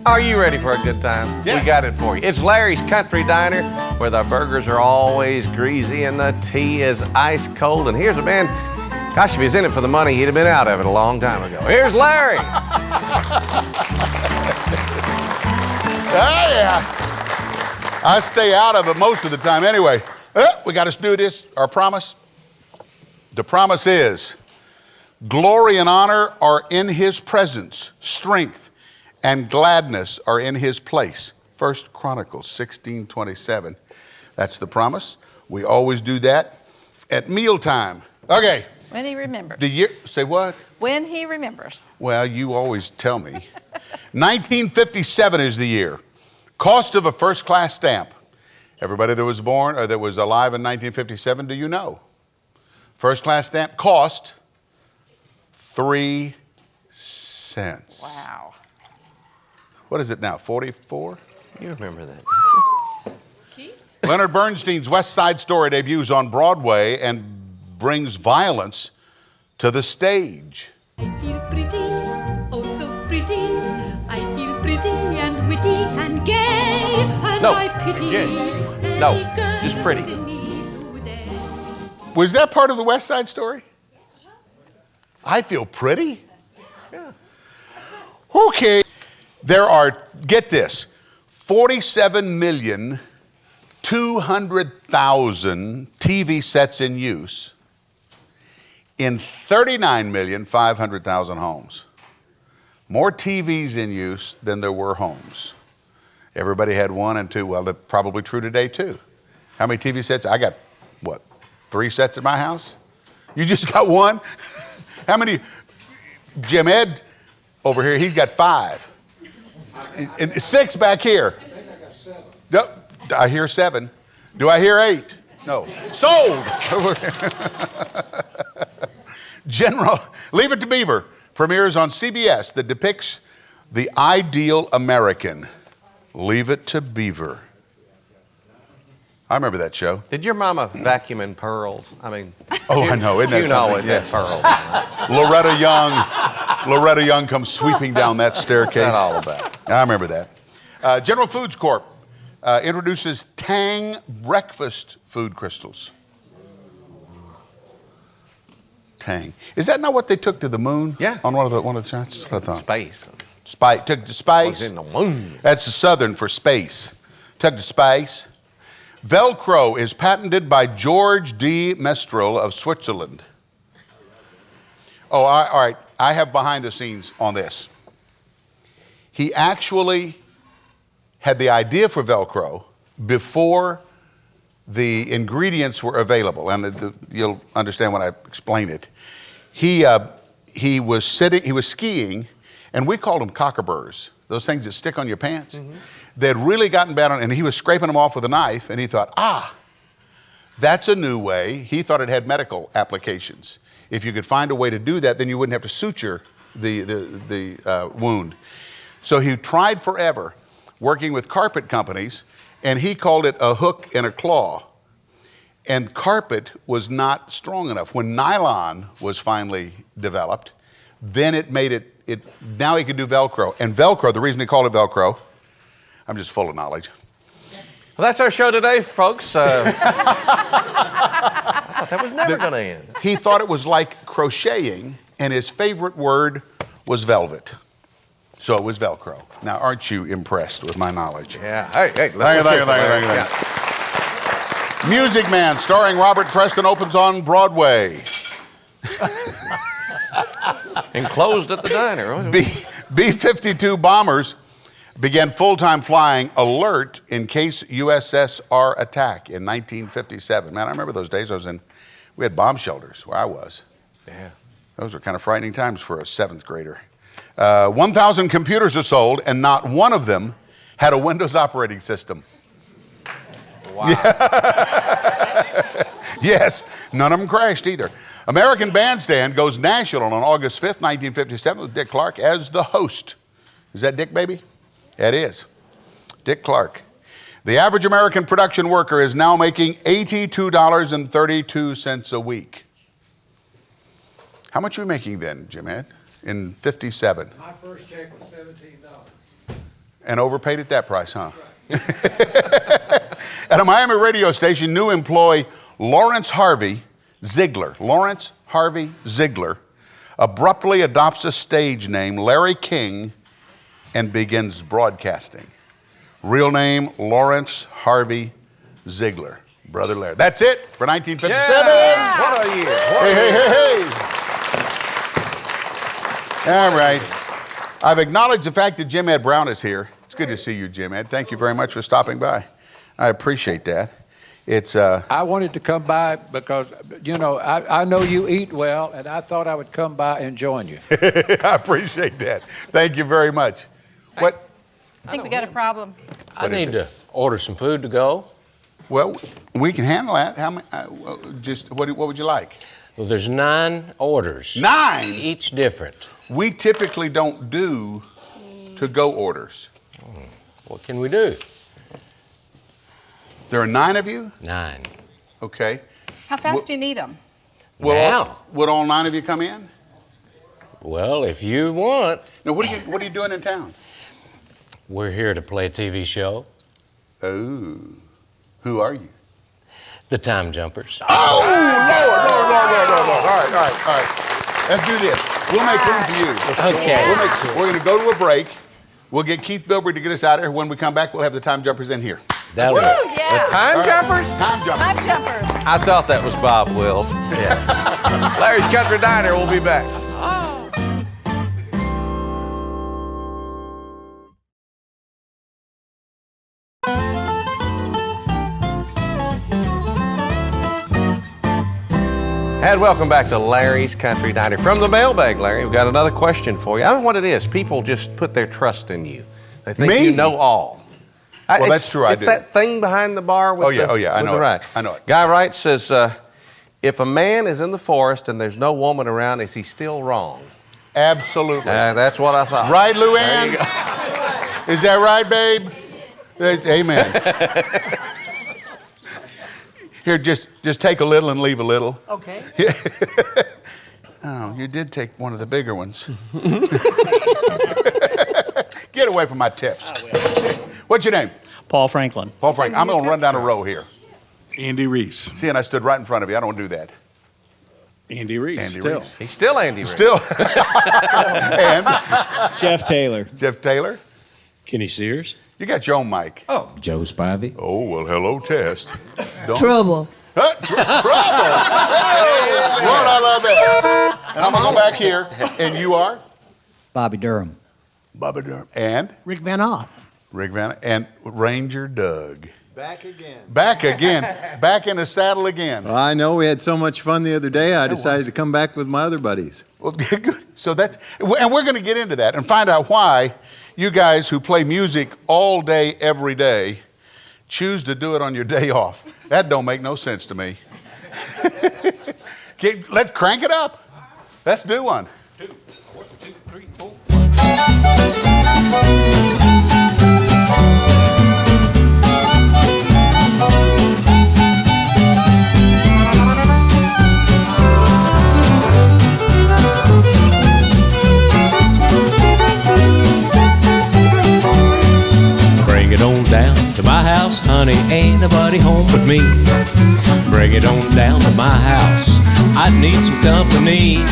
Are you ready for a good time? Yes. We got it for you. It's Larry's Country Diner, where the burgers are always greasy and the tea is ice cold. And here's a man, gosh, if he's in it for the money, he'd have been out of it a long time ago. Here's Larry. Oh, yeah. I stay out of it most of the time anyway. We got to do this, our promise. The promise is, glory and honor are in his presence, strength and gladness are in his place. 1 Chronicles 16:27. That's the promise. We always do that at mealtime. Okay. When he remembers. The year, say what? When he remembers. Well, you always tell me. 1957 is the year. Cost of a first-class stamp. Everybody that was born or that was alive in 1957, do you know? First-class stamp cost 3 cents. Wow. What is it now, 44? You remember that, don't Keith? Leonard Bernstein's West Side Story debuts on Broadway and brings violence to the stage. I feel pretty, oh so pretty. I feel pretty and witty and gay. And No, I pity again. No, any girl just pretty. who's in me today. Was that part of the West Side Story? I feel pretty? Yeah. Okay. There are, get this, 47,200,000 TV sets in use in 39,500,000 homes. More TVs in use than there were homes. Everybody had one and two. Well, that's probably true today too. How many TV sets? I got, what, 3 sets at my house? You just got one? How many? Jim Ed over here, he's got 5. And 6 back here. I think I got 7. Yep, I hear 7. Do I hear 8? No. Sold. General, Leave It to Beaver premieres on CBS that depicts the ideal American. Leave It to Beaver. I remember that show. Did your mama vacuum in pearls? I mean, Oh, I know. Isn't that you something? always Yes. had pearls. Loretta Young comes sweeping down that staircase. What's that all about? I remember that. General Foods Corp introduces Tang breakfast food crystals. Tang. Is that not what they took to the moon? Yeah. On one of the shots? That's what I thought. Space. Took to space. Was in the moon. That's the southern for space. Took to space. Velcro is patented by George D. Mestral of Switzerland. Oh, all right. I have behind the scenes on this. He actually had the idea for Velcro before the ingredients were available, and you'll understand when I explain it. He was skiing, and we called them cockaburs, those things that stick on your pants. Mm-hmm. They'd really gotten bad on, and he was scraping them off with a knife, and he thought, that's a new way. He thought it had medical applications. If you could find a way to do that, then you wouldn't have to suture the wound. So he tried forever, working with carpet companies, and he called it a hook and a claw. And carpet was not strong enough. When nylon was finally developed, then it made it now he could do Velcro. And Velcro, the reason he called it Velcro, I'm just full of knowledge. Well, that's our show today, folks. I thought that was never going to end. He thought it was like crocheting, and his favorite word was velvet. So it was Velcro. Now, aren't you impressed with my knowledge? Yeah. Hey, Thank you. Music Man, starring Robert Preston, opens on Broadway. Enclosed at the diner. B-52 bombers began full-time flying alert in case USSR attack in 1957. Man, I remember those days. We had bomb shelters where I was. Yeah. Those were kind of frightening times for a 7th grader. 1,000 computers are sold, and not one of them had a Windows operating system. Wow. Yes, none of them crashed either. American Bandstand goes national on August 5th, 1957, with Dick Clark as the host. Is that Dick, baby? It is. Dick Clark. The average American production worker is now making $82.32 a week. How much were you making then, Jim Ed, in 57? My first check was $17. And overpaid at that price, huh? At a Miami radio station, new employee Lawrence Harvey Ziegler abruptly adopts a stage name, Larry King, and begins broadcasting. Real name, Lawrence Harvey Ziegler. Brother Larry. That's it for 1957. Yeah. What a year. Hey. All right. I've acknowledged the fact that Jim Ed Brown is here. It's good to see you, Jim Ed. Thank you very much for stopping by. I appreciate that. It's I wanted to come by because, you know, I know you eat well, and I thought I would come by and join you. I appreciate that. Thank you very much. What? I think we got a problem. I need to order some food to go. Well, we can handle that. How many? What would you like? Well, there's 9 orders. 9? Each different. We typically don't do to-go orders. What can we do? There are 9 of you? 9. Okay. How fast do you need them? Now. Would all 9 of you come in? Well, if you want. Now, what are you doing in town? We're here to play a TV show. Oh. Who are you? The Time Jumpers. Oh, Lord. All right. Let's do this. We'll make room for you. Okay. We're going to go to a break. We'll get Keith Bilbrey to get us out of here. When we come back, we'll have the Time Jumpers in here. That'll Woo, work. yeah. Time jumpers? Time Jumpers. Time jumpers. I thought that was Bob Wills. Yeah. Larry's Country Diner. We'll be back. And welcome back to Larry's Country Diner. From the mailbag, Larry, we've got another question for you. I don't know what it is. People just put their trust in you. They think Me? you know all. Well, that's true, I It's do. that thing behind the bar with I know it. right. I know it. Guy writes, says, if a man is in the forest and there's no woman around, is he still wrong? Absolutely. That's what I thought. Right, There you Luann? go. Is that right, babe? Amen. Here, just take a little and leave a little. Okay. Oh, you did take one of the bigger ones. Get away from my tips. What's your name? Paul Franklin. Paul Frank. I'm going to run down a row here. Andy Reese. See, and I stood right in front of you. I don't do that. Andy Reese. Andy still. Reese. He's still Andy Reese. Still. And Jeff Taylor. Jeff Taylor. Kenny Sears. You got your own mic. Oh, Joe Spivey. Oh, well, hello, Test. Trouble. Huh? Trouble. Hey, Lord, I love that. And I'm going to go back here. And you are? Bobby Durham. Bubba Durham. And? Rick Van Opp. Rick Van and Ranger Doug. Back again. Back again. Back in the saddle again. Well, I know we had so much fun the other day, I decided to come back with my other buddies. Well, good. So that's, and we're going to get into that and find out why you guys who play music all day, every day, choose to do it on your day off. That don't make no sense to me. Let's crank it up. Let's do one. 2, 1, 2, 3, 4. Bring it on down to my house, honey, ain't nobody home but me. Bring it on down to my house, I need some company.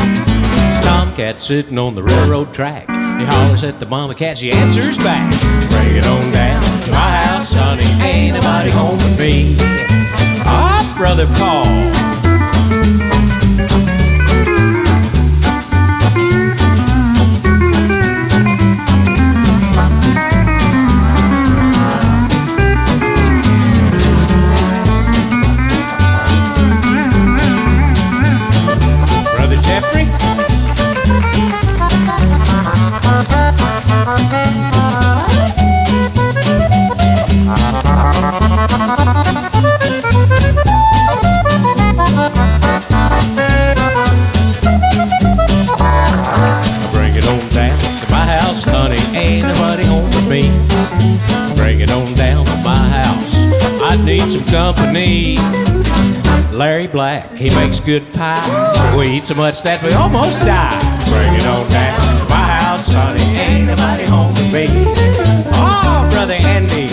Tomcat sitting on the railroad track, he hollers at the mama cat, she answers back. Bring it on down to my house, honey, ain't nobody home but me. Ah, Brother Paul. Jeffrey? Bring it on down to my house, honey, ain't nobody home but me. Bring it on down to my house, I need some company. Larry Black, he makes good pie. We eat so much that we almost die. Bring it on down to my house, honey, ain't nobody home but me. Oh, Brother Andy.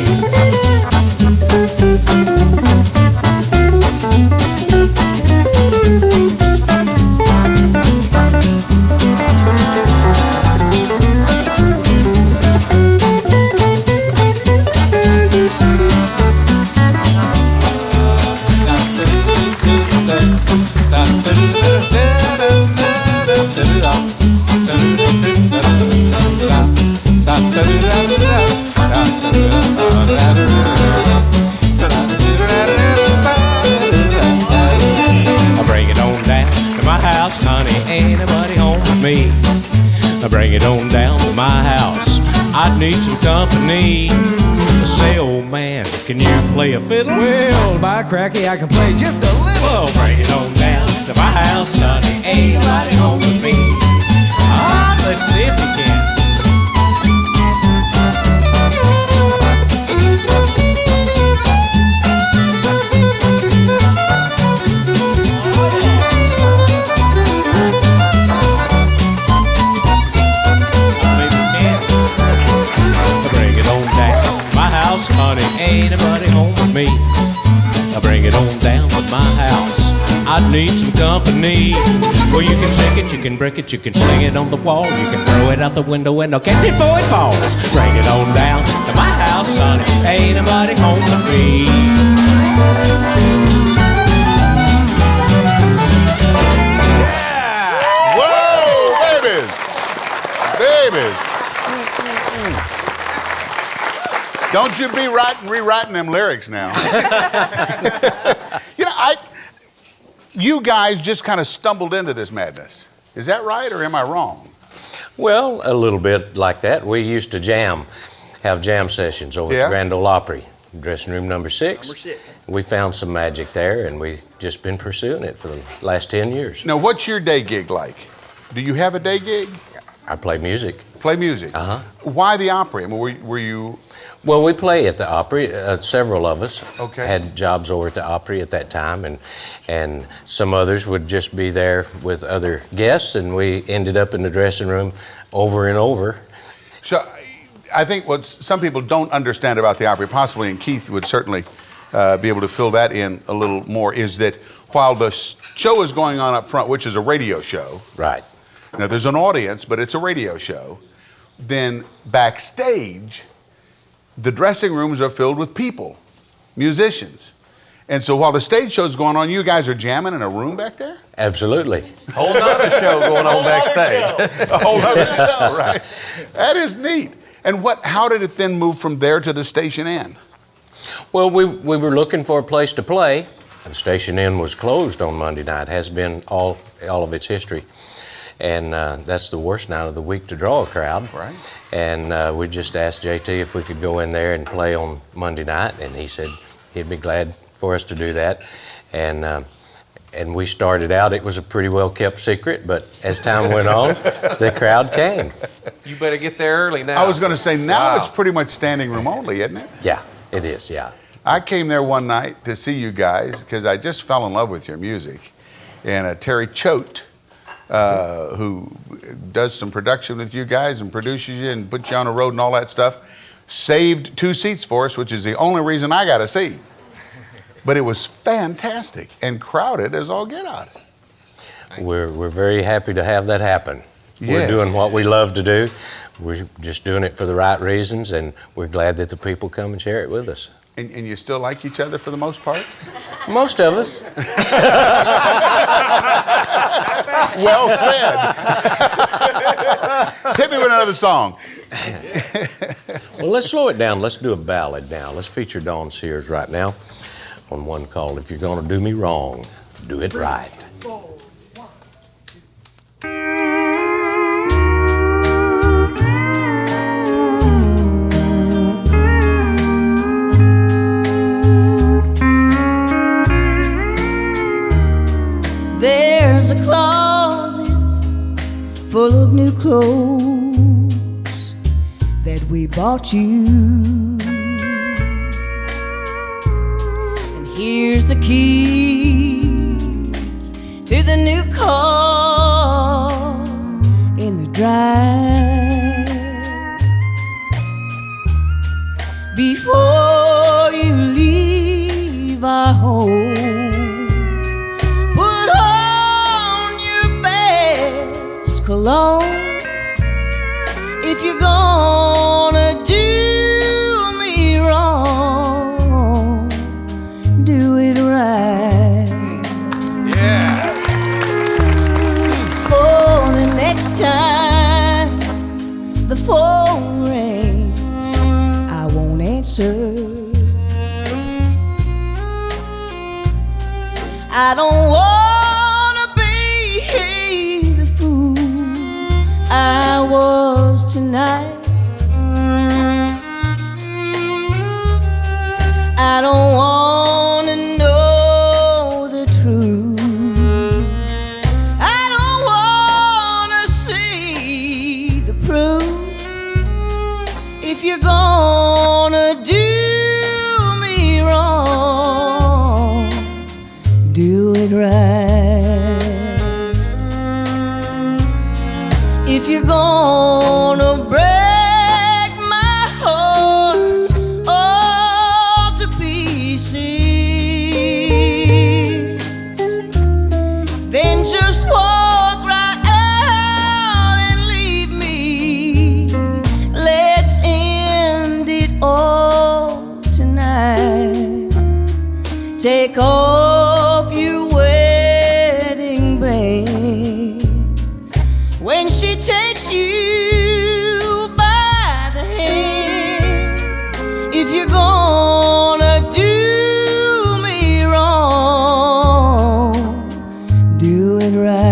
I bring it on down to my house, honey, ain't nobody home with me. I bring it on down to my house, I need some company. Say, old man, can you play a fiddle? Well, by cracky, I can play just a little. Well, bring it on down to my house, honey, ain't nobody home with me. Ah, let's see if you can. Honey, ain't nobody home with me. I bring it on down to my house, I need some company. Well, you can shake it, you can break it, you can sling it on the wall, you can throw it out the window and I'll catch it before it falls. Bring it on down to my house, honey, ain't nobody home with me. Yeah! Whoa, babies! Babies! Don't you be rewriting them lyrics now. You know, you guys just kind of stumbled into this madness. Is that right, or am I wrong? Well, a little bit like that. We used to have jam sessions over at the Grand Ole Opry, dressing room number 6. We found some magic there, and we've just been pursuing it for the last 10 years. Now, what's your day gig like? Do you have a day gig? I play music. Play music? Uh-huh. Why the Opry? I mean, were you... Well, we play at the Opry. Several of us had jobs over at the Opry at that time, and some others would just be there with other guests, and we ended up in the dressing room over and over. So, I think what some people don't understand about the Opry, possibly, and Keith would certainly be able to fill that in a little more, is that while the show is going on up front, which is a radio show, right? Now, there's an audience, but it's a radio show. Then backstage, the dressing rooms are filled with people, musicians. And so while the stage show's going on, you guys are jamming in a room back there? Absolutely. Whole nother show going on backstage. A whole other show, right? That is neat. And how did it then move from there to the Station Inn? Well, we were looking for a place to play. The Station Inn was closed on Monday night, has been all of its history. And that's the worst night of the week to draw a crowd. Right. And we just asked JT if we could go in there and play on Monday night, and he said he'd be glad for us to do that. And we started out, it was a pretty well kept secret, but as time went on, the crowd came. You better get there early now. I was going to say, now it's pretty much standing room only, isn't it? Yeah, it is, yeah. I came there one night to see you guys because I just fell in love with your music. And Terry Choate, who does some production with you guys and produces you and puts you on the road and all that stuff, saved 2 seats for us, which is the only reason I got a seat. But it was fantastic and crowded as all get out. We're very happy to have that happen. Yes. We're doing what we love to do. We're just doing it for the right reasons, and we're glad that the people come and share it with us. And you still like each other for the most part? Most of us. Well said. Hit me with another song. Well, let's slow it down. Let's do a ballad now. Let's feature Dawn Sears right now on one called If You're Gonna Do Me Wrong, Do It Right. There's a closet full of new clothes that we bought you, and here's the keys to the new car in the drive. before you leave our home. Put on your best cologne if you're gonna do me wrong. Do it right. Yeah. For the next time the phone rings, I won't answer. I don't wanna be the fool I was tonight. I don't wanna know the truth. I don't wanna see the proof. If you're gonna do me wrong, do it right. If you're gonna break my heart all to pieces, then just walk right out and leave me. Let's end it all tonight. Take off your wedding band when she takes you by the hand. If you're gonna do me wrong, do it right.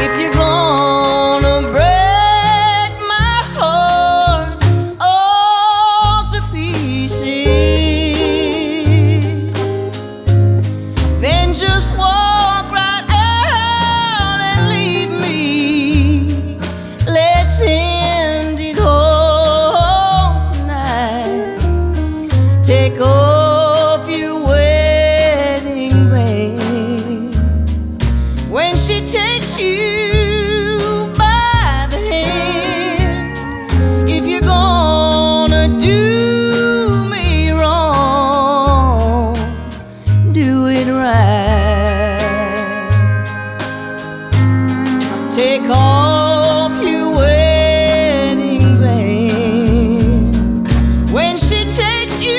If you're gonna break my heart all to pieces, then just walk right out and leave me. Let's end it all tonight. Take off your wedding band when she takes you by the hand. If you're gonna do me wrong, do it right. Take off your wedding band when she takes you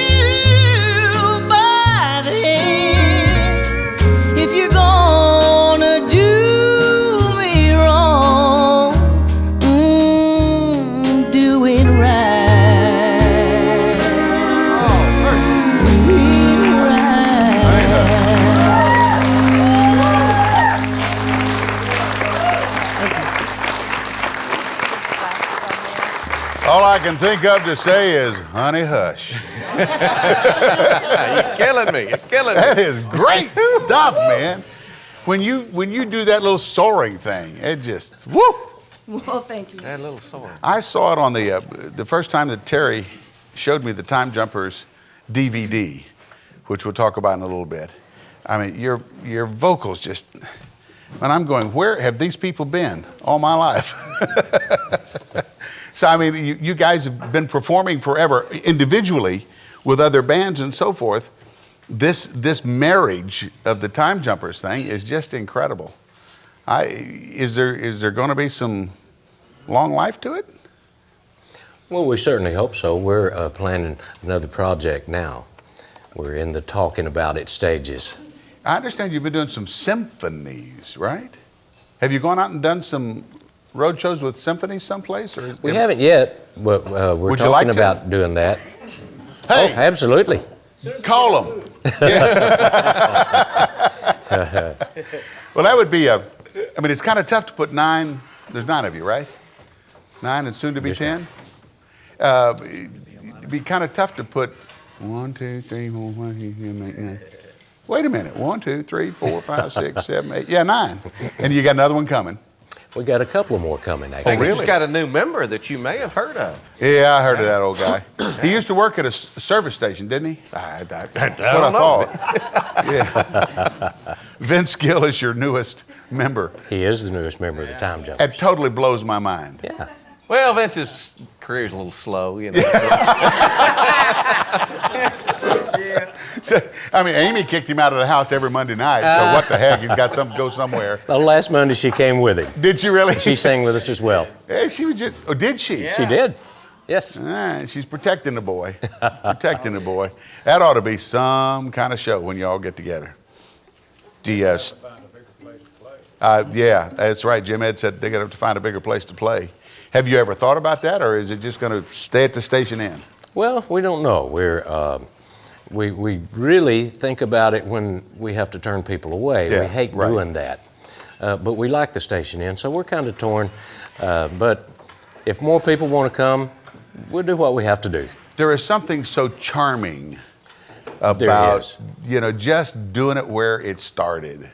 by the hand. If you're gonna do me wrong, do it right. Oh, mercy. Do it right. All I can think of to say is, honey, hush. You're killing me. You're killing me. That is great stuff, man. When you do that little soaring thing, it just, woo! Well, thank you. That little sword. I saw it on the first time that Terry showed me the Time Jumpers DVD, which we'll talk about in a little bit. I mean, your vocals just, and I'm going, where have these people been all my life? So, I mean, you guys have been performing forever individually with other bands and so forth. This marriage of the Time Jumpers thing is just incredible. Is there going to be some long life to it? Well, we certainly hope so. We're planning another project now. We're in the talking about it stages. I understand you've been doing some symphonies, right? Have you gone out and done some road shows with symphonies someplace? Or We haven't yet, but we're Would you talking like to? about doing that. Hey, Oh, absolutely. call them. Well, that would be it's kind of tough to put 9. There's 9 of you, right? 9 and soon to be 10. It'd be kind of tough to put 1, 2, 3, 4, 5, 6, 7, 8, 9. Wait a minute. 1, 2, 3, 4, 5, 6, 7, 8. Yeah, 9. And you got another one coming. We got a couple more coming, actually. We just got a new member that you may have heard of. Yeah, I heard of that old guy. He used to work at a service station, didn't he? That's what I thought. Yeah. Vince Gill is your newest member. He is the newest member of the Time Jumpers. That totally blows my mind. Yeah. Well, Vince's career's a little slow, you know. So, Amy kicked him out of the house every Monday night, so what the heck? He's got to go somewhere. Well, last Monday she came with him. Did she really? She sang with us as well. Hey, she was just, did she? She did. Yes. All right, she's protecting the boy. Protecting the boy. That ought to be some kind of show when you all get together. Yes. Yeah, that's right. Jim Ed said they're going to have to find a bigger place to play. Have you ever thought about that, or is it just going to stay at the station inn? Well, we don't know. We really think about it when we have to turn people away. Yeah, we hate doing that. But we like the station inn, so we're kind of torn. But if more people want to come, we'll do what we have to do. There is something so charming about, just doing it where it started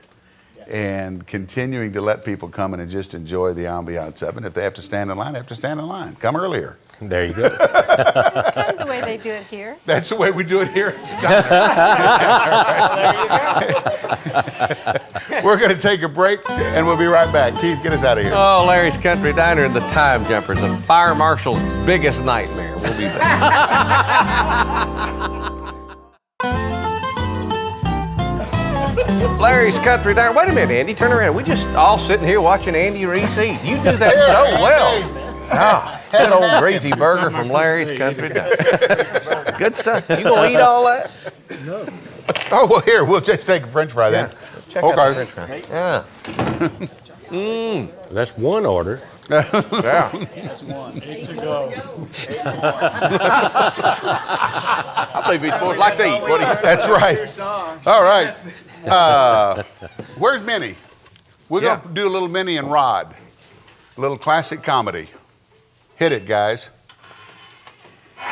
and continuing to let people come in and just enjoy the ambiance of it. If they have to stand in line, they have to stand in line. Come earlier. There you go. That's kind of the way they do it here. That's the way we do it here. We're going to take a break, and we'll be right back. Keith, get us out of here. Oh, Larry's Country Diner and the Time Jumpers, the fire marshal's biggest nightmare. We'll be back. Larry's Country Diner. Wait a minute, Andy. Turn around. We just all sitting here watching Andy Reese eat. You do that so well. That old greasy burger from Larry's Country Diner. Good stuff. You gonna eat all that? No. Oh, well, here, we'll just take a French fry then. Check out the French fry. Yeah. That's one order. Yeah. That's one. 8 to go. I believe he's supposed like to eat. What do you? That's right. All right. Where's Minnie? We're going to do a little Minnie and Rod. A little classic comedy. Hit it, guys. I'm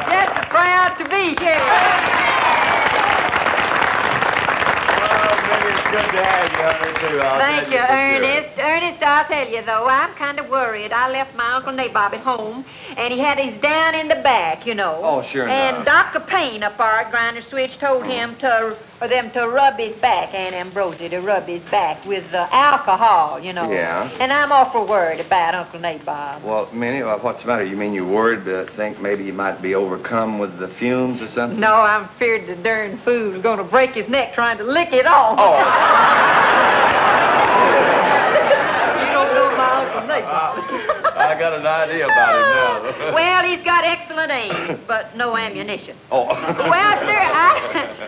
just proud to be here. Good to have you, honey, too. Thank you, Ernest. Ernest, I'll tell you, though, I'm kind of worried. I left my Uncle Nabob at home, and he had his down in the back, you know. Oh, sure And enough. Dr. Payne up our grinder switch told him for them to rub his back, Aunt Ambrosia, to rub his back with alcohol, you know. Yeah. And I'm awful worried about Uncle Nabob. Well, Minnie, what's the matter? You mean you're worried to think maybe you might be overcome with the fumes or something? No, I'm feared the darn fool's going to break his neck trying to lick it off. Oh. You don't know my Uncle Nabob. I got an idea about him now. Well, he's got excellent aim, but no ammunition. Oh. Well, sir,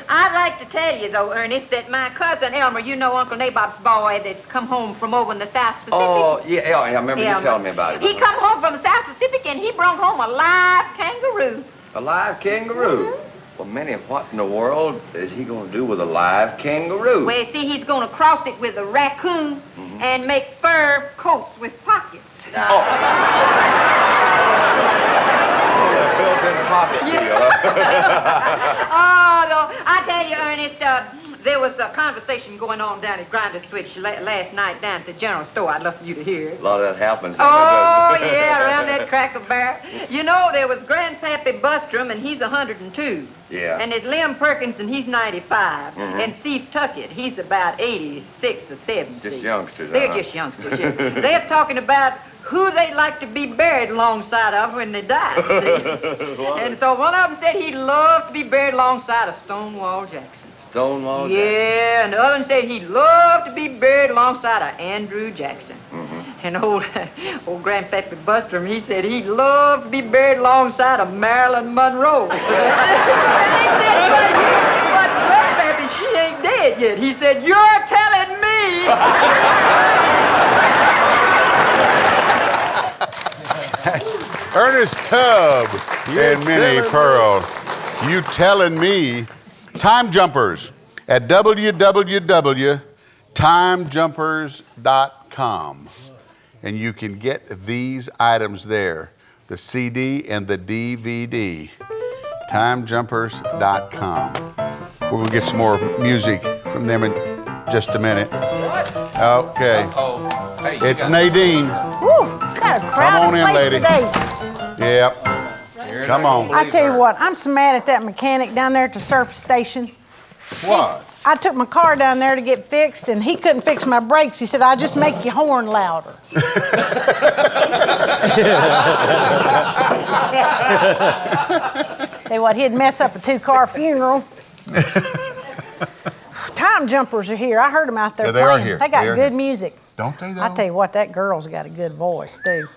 I'd like to tell you, though, Ernest, that my cousin Elmer, you know Uncle Nabob's boy that's come home from over in the South Pacific? Oh, yeah, I remember you telling me about it. He come home from the South Pacific, and he brought home a live kangaroo. A live kangaroo? Well, Minnie, what in the world is he going to do with a live kangaroo? Well, see, he's going to cross it with a raccoon and make fur coats with pockets. Built-in pocket deal. Oh, though, I tell you, Ernest, there was a conversation going on down at Grinder Switch last night down at the general store. I'd love for you to hear it. A lot of that happens. Oh, yeah, around that Cracker Barrel. You know, there was Grandpappy Bustrom, and he's 102. Yeah. And there's Lem Perkins, and he's 95. And Steve Tuckett, he's about 86 or 70. Just youngsters, They're just youngsters, yeah. They're talking about who they'd like to be buried alongside of when they die. And so one of them said he'd love to be buried alongside of Stonewall Jackson. Stonewall Yeah, Jackson. and the other one said he'd love to be buried alongside of Andrew Jackson. And old Grandpappy Bustrom, he said he'd love to be buried alongside of Marilyn Monroe. And they said, did. He said, "You're telling me." Ernest Tubb and Minnie Pearl. You telling me. Time Jumpers at www.timejumpers.com. And you can get these items there, the CD and the DVD. Timejumpers.com. We're going to get some more music from them in just a minute. Okay. Hey, it's Nadine. Woo, got a Come crowded on in, place lady. today. Yep. Come on. I tell you what, I'm so mad at that mechanic down there at the surface station. What? I took my car down there to get fixed, and he couldn't fix my brakes. He said, "I'll just make your horn louder." Tell you what, he'd mess up a 2-car funeral. Time Jumpers are here. I heard them out there Yeah, they are playing. here. They got They are good here. music. Don't they, though? I tell you what, that girl's got a good voice too.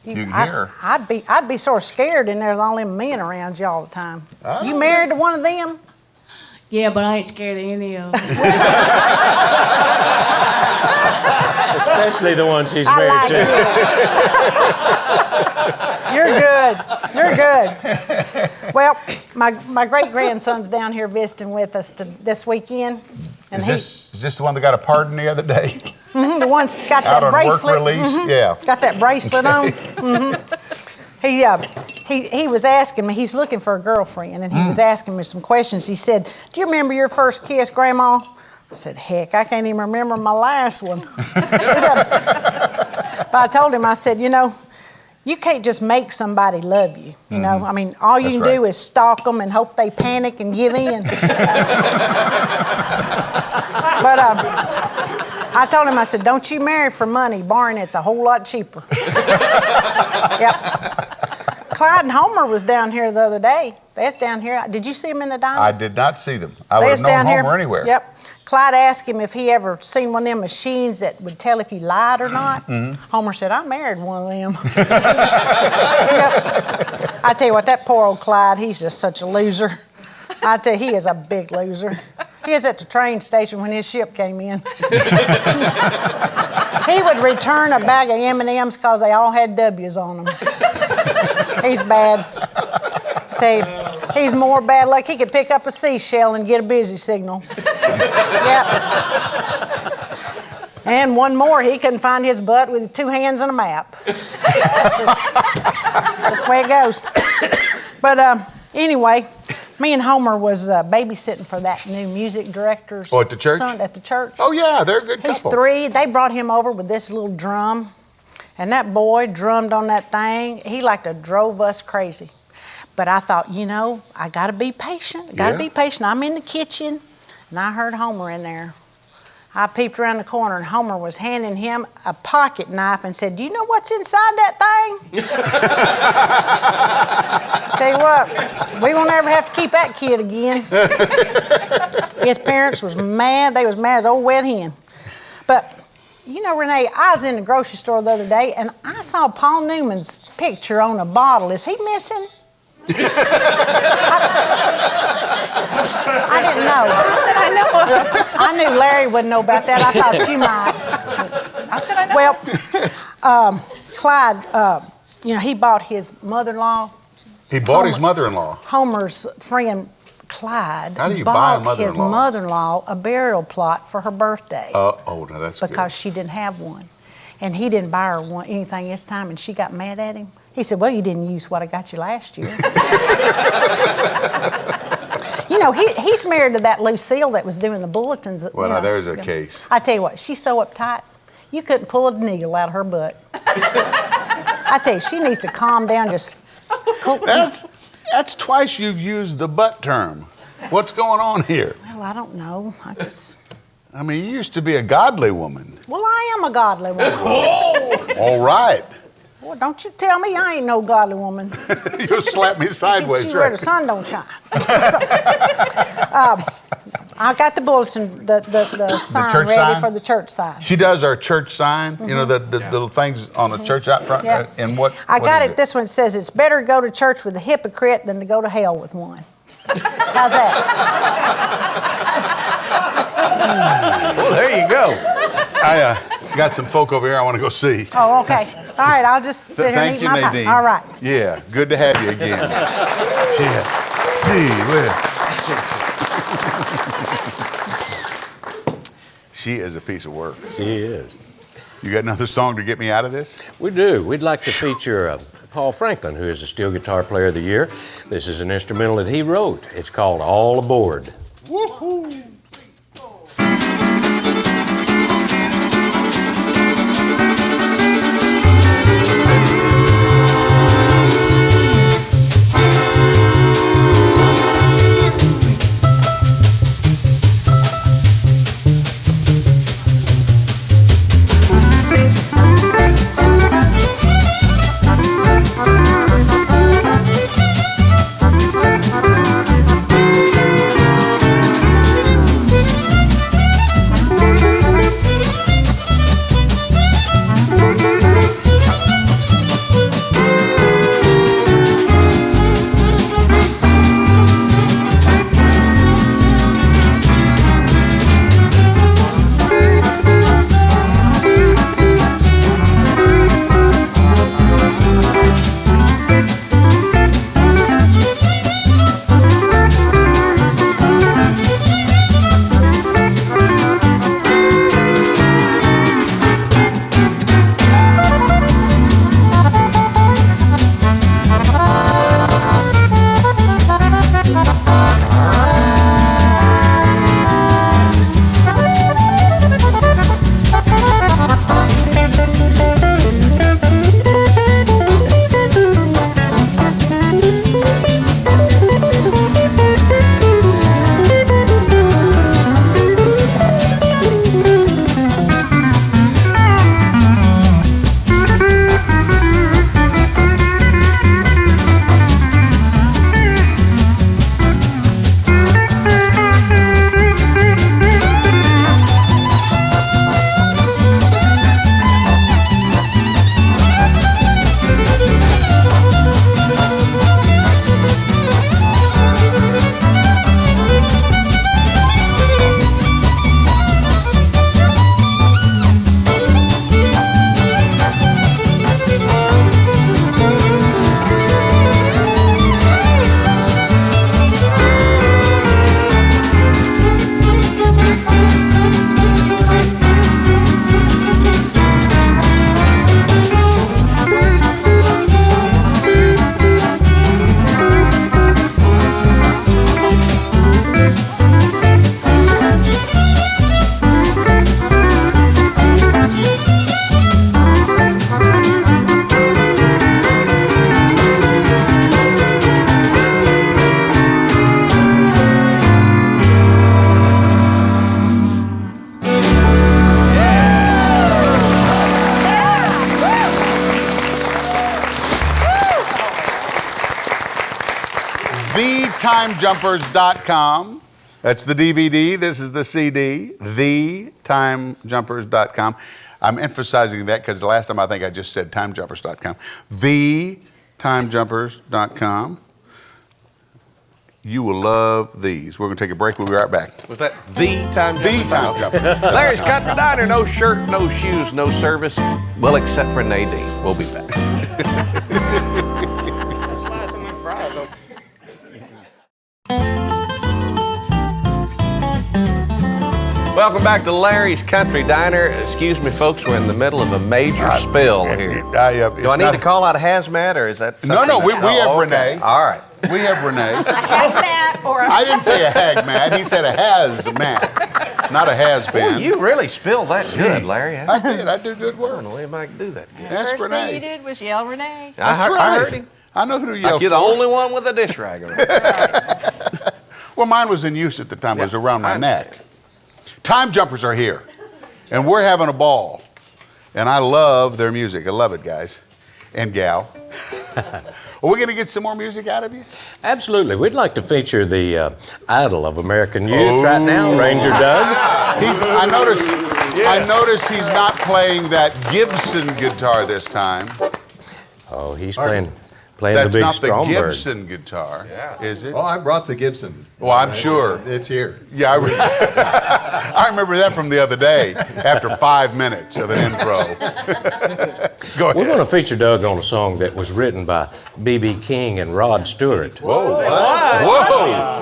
You can hear her. I'd be sort of scared in there with all them men around you all the time. Oh. You married to one of them? Yeah, but I ain't scared of any of them. Especially the one she's I married like to. You're good. You're good. Well, my great grandson's down here visiting with us this weekend, and Is this the one that got a pardon the other day? the one's got Out that on work bracelet. release? Yeah. Got that bracelet on. He was asking me. He's looking for a girlfriend, and he was asking me some questions. He said, "Do you remember your first kiss, Grandma?" I said, "Heck, I can't even remember my last one." But I told him, I said, "You know, you can't just make somebody love you. You know, I mean, all you can do is stalk them and hope they panic and give in." But I told him, I said, "Don't you marry for money, barring it's a whole lot cheaper." Yep. Clyde and Homer was down here the other day. They was down here. Did you see them in the diner? I did not see them. I They would was have known down here. Homer anywhere. Yep. Clyde asked him if he ever seen one of them machines that would tell if you lied or not. Homer said, "I married one of them." Yep. I tell you what, that poor old Clyde, he's just such a loser. I tell you, he is a big loser. He was at the train station when his ship came in. He would return a bag of M&Ms because they all had W's on them. He's bad. I tell you, he's more bad luck. He could pick up a seashell and get a busy signal. Yep. And one more, he couldn't find his butt with 2 hands and a map. That's the way it goes. But anyway, me and Homer was babysitting for that new music director's at the church? son at the church. Oh, yeah, they're a good He's couple. 3. They brought him over with this little drum, and that boy drummed on that thing. He like to drove us crazy. But I thought, you know, I got to be patient. Be patient. I'm in the kitchen, and I heard Homer in there. I peeped around the corner, and Homer was handing him a pocket knife and said, "Do you know what's inside that thing?" Tell you what, we won't ever have to keep that kid again. His parents was mad. They was mad as old wet hen. But, you know, Renee, I was in the grocery store the other day, and I saw Paul Newman's picture on a bottle. Is he missing? I didn't know. I knew Larry wouldn't know about that. I thought you might. How could I know? Well, Clyde, you know, he bought his mother-in-law. He bought his mother-in-law. Homer's friend Clyde How do you buy a bought his mother-in-law? mother-in-law a burial plot for her birthday Oh, now that's because she didn't have one. And he didn't buy her anything this time, and she got mad at him. He said, "Well, you didn't use what I got you last year." You know, he's married to that Lucille that was doing the bulletins. Well, now there's a case. I tell you what, she's so uptight, you couldn't pull a needle out of her butt. I tell you, she needs to calm down. Just That's twice you've used the butt term. What's going on here? Well, I don't know. I mean, you used to be a godly woman. Well, I am a godly woman. All right. Well, don't you tell me I ain't no godly woman. You'll slap me sideways, See where the sun don't shine. I got the bulletin, the sign church ready sign? for the church sign. She does our church sign, you know, the little things on the church out front. Yeah. And what? I what got is it. This one says it's better to go to church with a hypocrite than to go to hell with one. How's that? Well, there you go. I got some folk over here I want to go see. Oh, okay. All right, I'll just sit here and Thank eat you, my Nadine. pie. All right. Yeah, good to have you again. Gee whiz. She is a piece of work. She is. You got another song to get me out of this? We do. We'd like to feature Paul Franklin, who is a Steel Guitar Player of the Year. This is an instrumental that he wrote. It's called All Aboard. Woohoo! TheTimeJumpers.com. That's the DVD. This is the CD. TheTimeJumpers.com. I'm emphasizing that because the last time I think I just said TimeJumpers.com. TheTimeJumpers.com. You will love these. We're going to take a break. We'll be right back. Was that The Time Jumper? The Time Jumper. Larry's Country Diner. No shirt, no shoes, no service. Well, except for Nadine. We'll be back. Slice them with fries. Welcome back to Larry's Country Diner. Excuse me, folks, we're in the middle of a major spill here. Do I need to call out a hazmat, or is that something? No, we have okay. Renee. All right. We have Renee. A hazmat or a... I didn't say a hagmat. He said a hazmat, not a has-been. Well, you really spilled that good, Larry. I did. I do good work. I don't know anybody can do that good. Ask First Renee. thing you did was yell Renee. That's right. I heard him. I know who to yell Like you're for. the only one with a dish rag around. Well, mine was in use at the time. It was around my neck. Time Jumpers are here, and we're having a ball. And I love their music. I love it, guys and gal. Are we going to get some more music out of you? Absolutely. We'd like to feature the idol of American youth right now, Ranger Doug. I noticed he's not playing that Gibson guitar this time. Oh, he's playing playing That's the big not the Stromberg. Gibson guitar, is it? Oh, I brought the Gibson. Well, I'm sure. It's here. Yeah, I remember that from the other day after 5 minutes of an intro. Go ahead. We're going to feature Doug on a song that was written by B.B. King and Rod Stewart. Whoa. Whoa.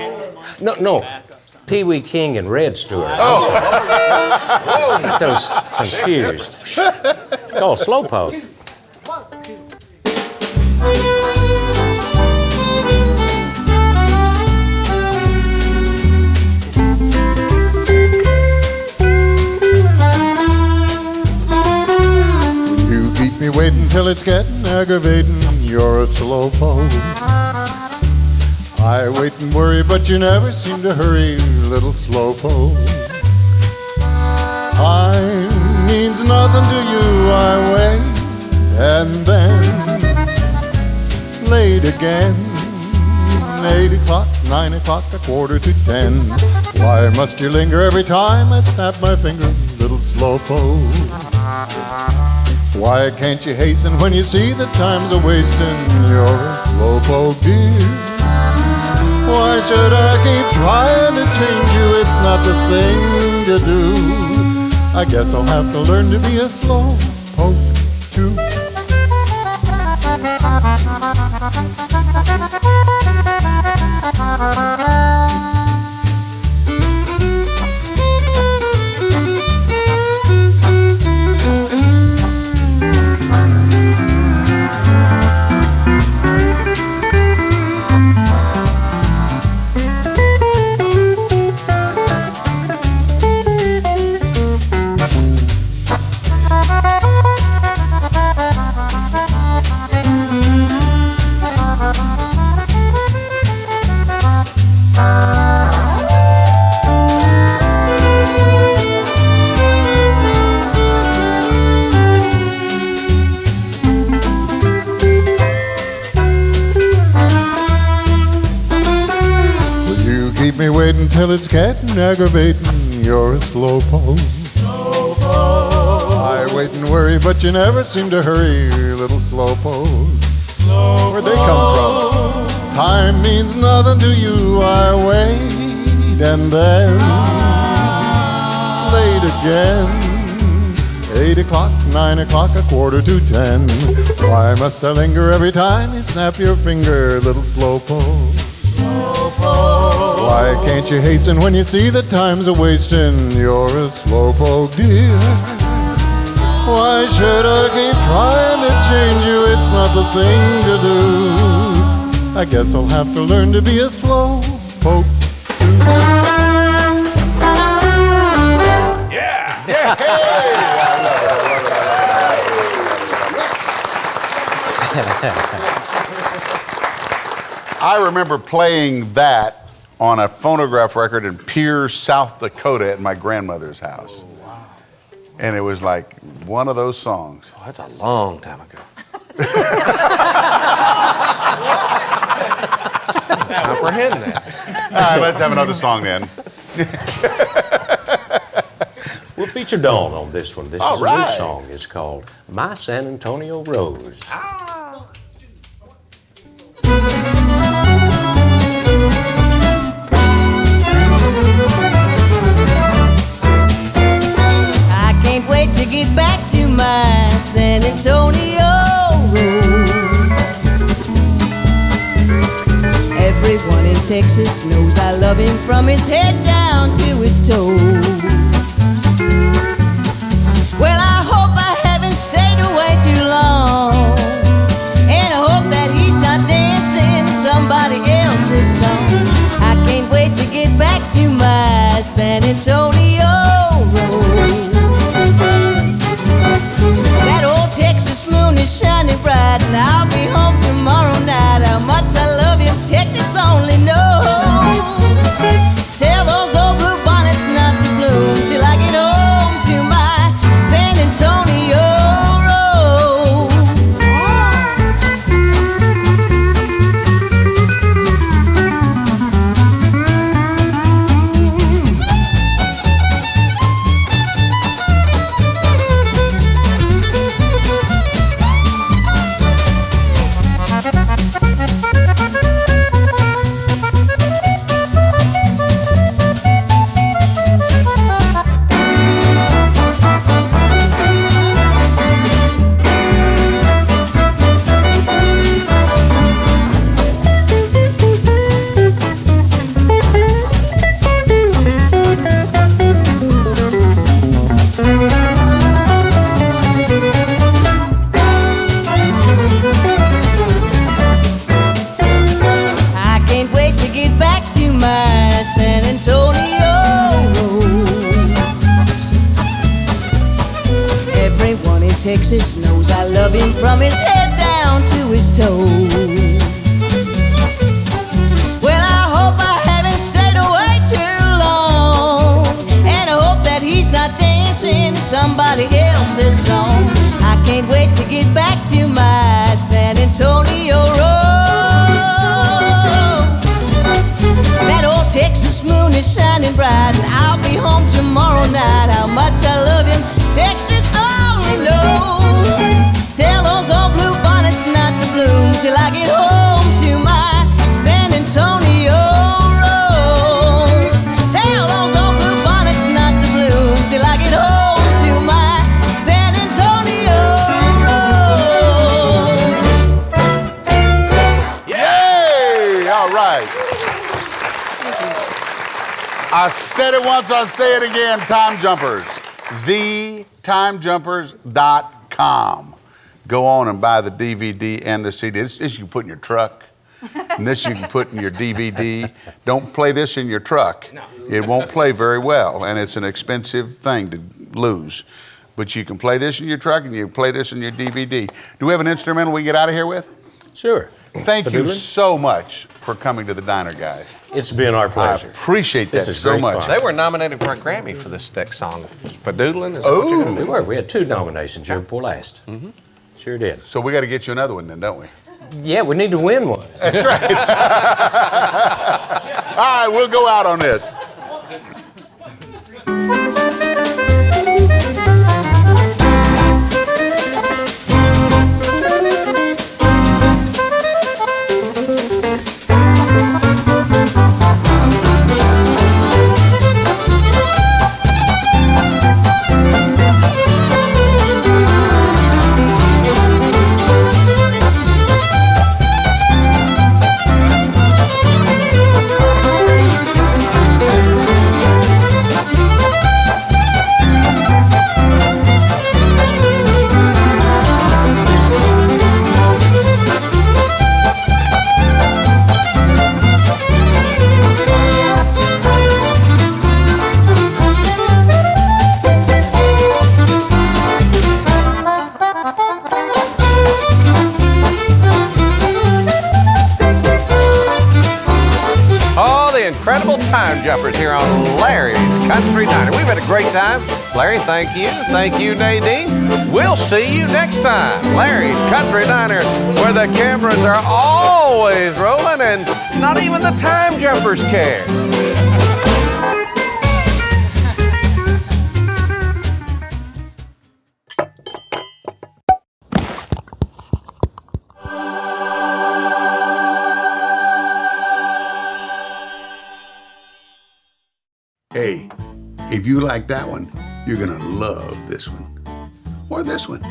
No. Pee Wee King and Red Stewart. Oh. Got those confused. It's called Slowpoke. You keep me waiting till it's getting aggravating. You're a slowpoke. I wait and worry, but you never seem to hurry, little slowpoke. Time means nothing to you. I wait and then late again. 8 o'clock, 9 o'clock, 9:45. Why must you linger every time I snap my finger, little slowpoke? Why can't you hasten when you see that time's a wasting? You're a slowpoke, dear. Why should I keep trying to change you? It's not the thing to do. I guess I'll have to learn to be a slowpoke too. Till it's getting aggravating, you're a slowpoke. I wait and worry, but you never seem to hurry, little slowpoke. Where'd they come from? Time means nothing to you. I wait and then late again. 8 o'clock, 9 o'clock, 9:45. Why must I linger every time you snap your finger, little slowpoke? Why can't you hasten when you see that time's a wasting? You're a slowpoke, dear. Why should I keep trying to change you? It's not the thing to do. I guess I'll have to learn to be a slowpoke too. Yeah! Yeah! I remember playing that on a phonograph record in Pierce, South Dakota at my grandmother's house. Oh, wow. And it was like one of those songs. Oh, that's a long time ago. Comprehend that. All right, let's have another song then. We'll feature Dawn on this one. This All is a right. new song. It's called My San Antonio Rose. I can't wait to get back to my San Antonio Rose. Everyone in Texas knows I love him from his head down to his toes. Well, I hope I haven't stayed away too long, and I hope that he's not dancing somebody else's song. I can't wait to get back to my San Antonio Road. That old Texas moon is shining bright, and I'll be home tomorrow night. How much I love him, Texas only knows. Tell those old blue bonnets not to bloom till I get home to my San Antonio Road. my San Antonio road. Everyone in Texas knows I love him from his head down to his toes. Well, I hope I haven't stayed away too long, and I hope that he's not dancing to somebody else's song. I can't wait to get back to my San Antonio road. That old Texas moon is shining bright, and I'll be home tomorrow night. How much I love him, Texas only knows. Tell those old blue bonnets not to bloom till I get home to my San Antonio rose. Tell those old blue bonnets not to bloom till I get home to my San Antonio rose. Yay! All right. I said it once, I'll say it again. Time Jumpers. TheTimeJumpers.com. Go on and buy the DVD and the CD. This you can put in your truck, and this you can put in your DVD. Don't play this in your truck. No. It won't play very well, and it's an expensive thing to lose. But you can play this in your truck, and you can play this in your DVD. Do we have an instrumental we can get out of here with? Sure. Thank you so much for coming to the diner, guys. It's been our pleasure. I appreciate that so much. They were nominated for a Grammy for this next song, for doodling. Oh, we were. We had 2 nominations year before last. Mm-hmm. Sure did. So we got to get you another one then, don't we? Yeah, we need to win one. That's right. All right, we'll go out on this. Incredible Time Jumpers here on Larry's Country Diner. We've had a great time. Larry, thank you. Thank you, Nadine. We'll see you next time. Larry's Country Diner, where the cameras are always rolling and not even the Time Jumpers care. Hey, if you like that one, you're gonna love this one. Or this one.